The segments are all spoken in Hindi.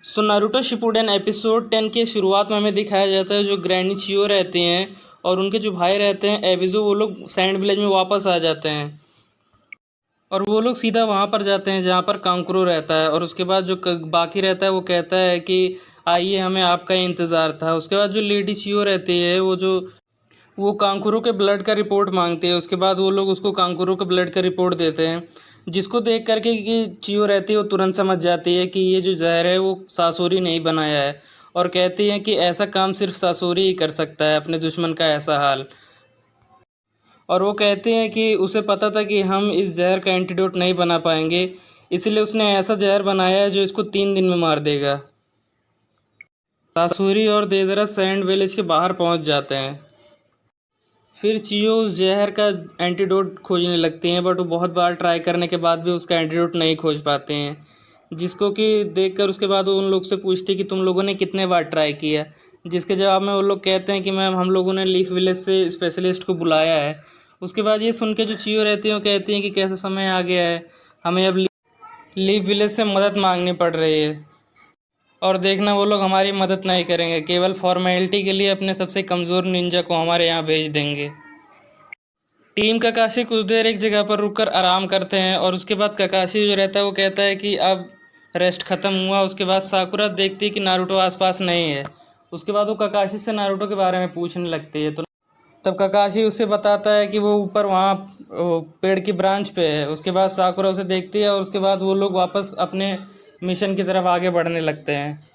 सो नारुतो शिपुडेन एपिसोड 10 के शुरुआत में हमें दिखाया जाता है जो ग्रैनी चियो रहते हैं और उनके जो भाई रहते हैं एविजो, वो लोग सैंड विलेज में वापस आ जाते हैं और वो लोग सीधा वहाँ पर जाते हैं जहाँ पर कांकुरो रहता है। और उसके बाद जो बाकी रहता है वो कहता है कि आइए, हमें आपका ही इंतज़ार था। उसके बाद जो लेडी चियो रहती है वो कांकुरो के ब्लड का रिपोर्ट मांगती है। उसके बाद वो लोग उसको कांकुरो के ब्लड का रिपोर्ट देते हैं, जिसको देख करके कि चियो रहती है वो तुरंत समझ जाती है कि ये जो जहर है वो सासोरी नहीं बनाया है, और कहती है कि ऐसा काम सिर्फ सासोरी ही कर सकता है, अपने दुश्मन का ऐसा हाल। और वो कहते हैं कि उसे पता था कि हम इस जहर का एंटीडोट नहीं बना पाएंगे, इसलिए उसने ऐसा जहर बनाया है जो इसको 3 दिन में मार देगा। सासुरी और देदरा सैंड विलेज के बाहर पहुंच जाते हैं। फिर चियो उस जहर का एंटीडोट खोजने लगती हैं, बट वो बहुत बार ट्राई करने के बाद भी उसका एंटीडोट नहीं खोज पाते हैं, जिसको कि देखकर उसके बाद वो उन लोग से पूछती है कि तुम लोगों ने कितने बार ट्राई किया। जिसके जवाब में वो लोग कहते हैं कि मैम, हम लोगों ने लीफ विलेज से स्पेशलिस्ट को बुलाया है। उसके बाद ये सुन के जो चियो रहती हैं वो कहती हैं कि कैसा समय आ गया है, हमें अब लीफ विलेज से मदद मांगनी पड़ रही है। और देखना, वो लोग हमारी मदद नहीं करेंगे, केवल फॉर्मेलिटी के लिए अपने सबसे कमज़ोर निंजा को हमारे यहाँ भेज देंगे। टीम ककाशी कुछ देर एक जगह पर रुककर आराम करते हैं और उसके बाद ककाशी जो रहता है वो कहता है कि अब रेस्ट ख़त्म हुआ। उसके बाद साकुरा देखती है कि नारुतो आसपास नहीं है। उसके बाद वो ककाशी से नारुतो के बारे में पूछने लगती है, तो तब ककाशी उसे बताता है कि वो ऊपर वहाँ पेड़ की ब्रांच पे है। उसके बाद साकुरा उसे देखती है और उसके बाद वो लोग वापस अपने मिशन की तरफ आगे बढ़ने लगते हैं।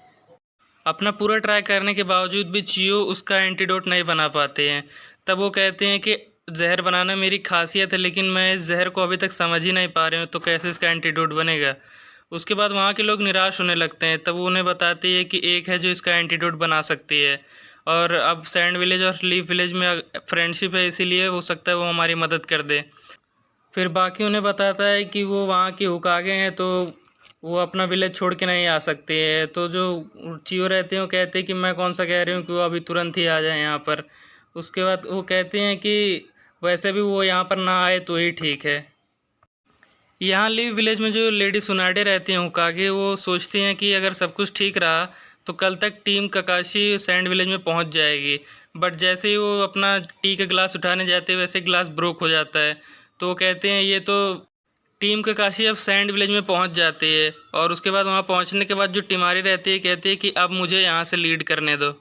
अपना पूरा ट्राई करने के बावजूद भी चियो उसका एंटीडोट नहीं बना पाते हैं। तब वो कहते हैं कि जहर बनाना मेरी खासियत है, लेकिन मैं इस जहर को अभी तक समझ ही नहीं पा रहे हूँ, तो कैसे इसका एंटीडोट बनेगा। उसके बाद वहाँ के लोग निराश होने लगते हैं। तब वो उन्हें बताती है कि एक है जो इसका एंटीडोट बना सकती है, और अब सैंड विलेज और लीफ विलेज में फ्रेंडशिप है, इसीलिए हो सकता है वो हमारी मदद कर दे। फिर बाकी उन्हें बताता है कि वो वहाँ की हुकागे हैं, तो वो अपना विलेज छोड़ के नहीं आ सकते हैं। तो जो चियो रहते हैं वो कहते हैं कि मैं कौन सा कह रही हूँ कि वो अभी तुरंत ही आ जाए यहाँ पर। उसके बाद वो कहते हैं कि वैसे भी वो यहाँ पर ना आए तो ही ठीक है। यहाँ लीव विलेज में जो लेडी सुनाडे रहती हैं हुकागे, वो सोचती हैं कि अगर सब कुछ ठीक रहा तो कल तक टीम ककाशी सैंड विलेज में पहुँच जाएगी। बट जैसे ही वो अपना टी का ग्लास उठाने जाते हैं वैसे ग्लास ब्रोक हो जाता है। तो वो कहते हैं ये तो टीम ककाशी अब सैंड विलेज में पहुंच जाती है। और उसके बाद वहां पहुंचने के बाद जो टिमारी रहती है कहती है कि अब मुझे यहां से लीड करने दो।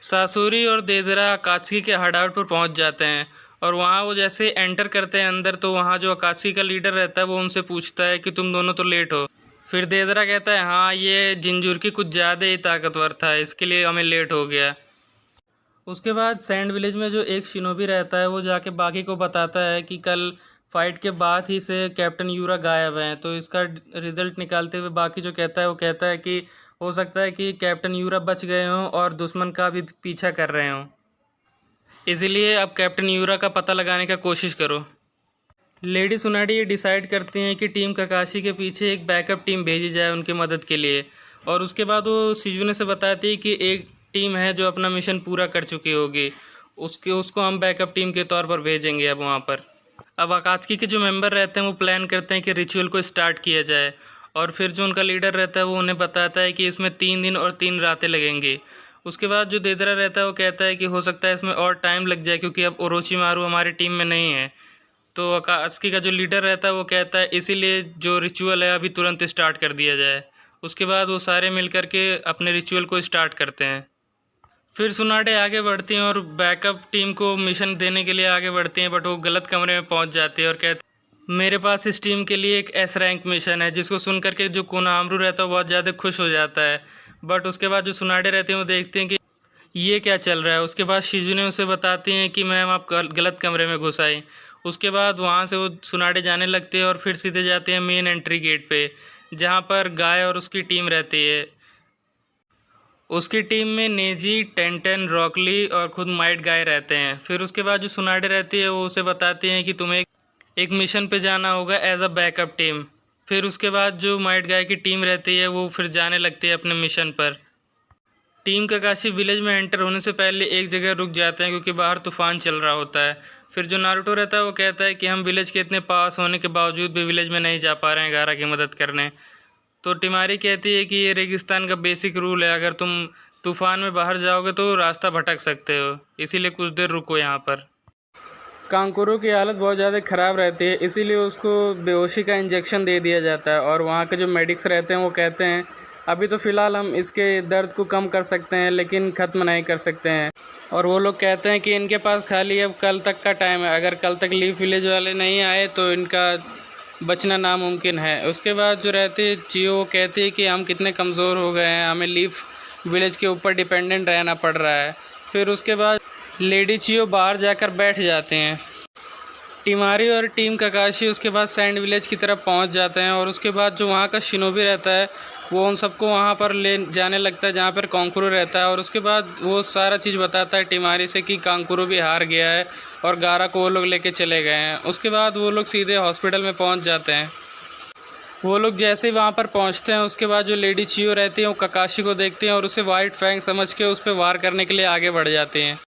सासुरी और देदरा अकात्सुकी के हाइडआउट पर पहुंच जाते हैं, और वहां वो जैसे एंटर करते हैं अंदर, तो वहां जो अकात्सुकी का लीडर रहता है वो उनसे पूछता है कि तुम दोनों तो लेट हो। फिर देदरा कहता है हाँ, ये जिंजुर्की कुछ ज़्यादा ही ताकतवर था, इसके लिए हमें लेट हो गया। उसके बाद सैंड विलेज में जो एक शिनोबी रहता है वो जाके बाकी को बताता है कि कल फाइट के बाद ही से कैप्टन यूरा गायब हैं। तो इसका रिजल्ट निकालते हुए बाकी जो कहता है वो कहता है कि हो सकता है कि कैप्टन यूरा बच गए हों और दुश्मन का भी पीछा कर रहे हों, इसीलिए अब कैप्टन यूरा का पता लगाने का कोशिश करो। लेडी सुनाडी ये डिसाइड करती हैं कि टीम ककाशी के पीछे एक बैकअप टीम भेजी जाए उनकी मदद के लिए। और उसके बाद वो शिजुने से बताती है कि एक टीम है जो अपना मिशन पूरा कर चुकी होगी, उसको हम बैकअप टीम के तौर पर भेजेंगे अब वहाँ पर। अब अकात्सुकी के जो मेंबर रहते हैं वो प्लान करते हैं कि रिचुअल को स्टार्ट किया जाए। और फिर जो उनका लीडर रहता है वो उन्हें बताता है कि इसमें 3 दिन और 3 रातें लगेंगी। उसके बाद जो देदरा रहता है वो कहता है कि हो सकता है इसमें और टाइम लग जाए, क्योंकि अब ओरोचिमारू हमारी टीम में नहीं है। तो अकात्सुकी का जो लीडर रहता है वो कहता है इसीलिए जो रिचुअल है अभी तुरंत स्टार्ट कर दिया जाए। उसके बाद वो सारे मिल करके अपने रिचुअल को स्टार्ट करते हैं। फिर सुनाडे आगे बढ़ती हैं और बैकअप टीम को मिशन देने के लिए आगे बढ़ती हैं, बट वो गलत कमरे में पहुंच जाती है और कहते मेरे पास इस टीम के लिए एक एस रैंक मिशन है, जिसको सुन करके जो कोनामरू रहता है वो बहुत ज़्यादा खुश हो जाता है। बट उसके बाद जो सुनाडे रहते हैं वो देखते हैं कि ये क्या चल रहा है। उसके बाद शिजुने उसे बताती हैं कि मैम, आप गलत कमरे में घुस आई। उसके बाद वहाँ से वो सुनाडे जाने लगते हैं और फिर सीधे जाते हैं मेन एंट्री गेट पे, जहाँ पर गाय और उसकी टीम रहती है। उसकी टीम में नेजी, टेंटेन, रॉकली और खुद माइट गाय रहते हैं। फिर उसके बाद जो सुनाडे रहती है वो उसे बताती हैं कि तुम्हें एक मिशन पे जाना होगा एज अ बैकअप टीम। फिर उसके बाद जो माइट गाय की टीम रहती है वो फिर जाने लगती है अपने मिशन पर। टीम ककाशी विलेज में एंटर होने से पहले एक जगह रुक जाते हैं, क्योंकि बाहर तूफान चल रहा होता है। फिर जो नारुतो रहता है वो कहता है कि हम विलेज के इतने पास होने के बावजूद भी विलेज में नहीं जा पा रहे हैं गारा की मदद करने। तो टिमारी कहती है कि ये रेगिस्तान का बेसिक रूल है, अगर तुम तूफान में बाहर जाओगे तो रास्ता भटक सकते हो, इसीलिए कुछ देर रुको यहाँ पर। कांकुरू की हालत बहुत ज़्यादा ख़राब रहती है, इसीलिए उसको बेहोशी का इंजेक्शन दे दिया जाता है। और वहाँ के जो मेडिक्स रहते हैं वो कहते हैं अभी तो फ़िलहाल हम इसके दर्द को कम कर सकते हैं लेकिन ख़त्म नहीं कर सकते हैं। और वो लोग कहते हैं कि इनके पास खाली अब कल तक का टाइम है, अगर कल तक लीफ विलेज वाले नहीं आए तो इनका बचना नामुमकिन है। उसके बाद जो रहती है चियो, वो कहती है कि हम कितने कमज़ोर हो गए हैं, हमें लीफ विलेज के ऊपर डिपेंडेंट रहना पड़ रहा है। फिर उसके बाद लेडी चियो बाहर जाकर बैठ जाते हैं। टिमारी और टीम ककाशी उसके बाद सैंड विलेज की तरफ पहुंच जाते हैं और उसके बाद जो वहाँ का शिनोबी रहता है वो उन सबको वहाँ पर ले जाने लगता है जहाँ पर कांकुरू रहता है। और उसके बाद वो सारा चीज़ बताता है टिमारी से कि कांकुरू भी हार गया है और गारा को वो लोग लेके चले गए हैं। उसके बाद वो लोग सीधे हॉस्पिटल में पहुँच जाते हैं। वो लोग जैसे ही वहाँ पर पहुँचते हैं उसके बाद जो लेडी चियो रहती है वो ककाशी को देखती हैं और उसे वाइट फैंग समझ के उस पर वार करने के लिए आगे बढ़ जाती हैं।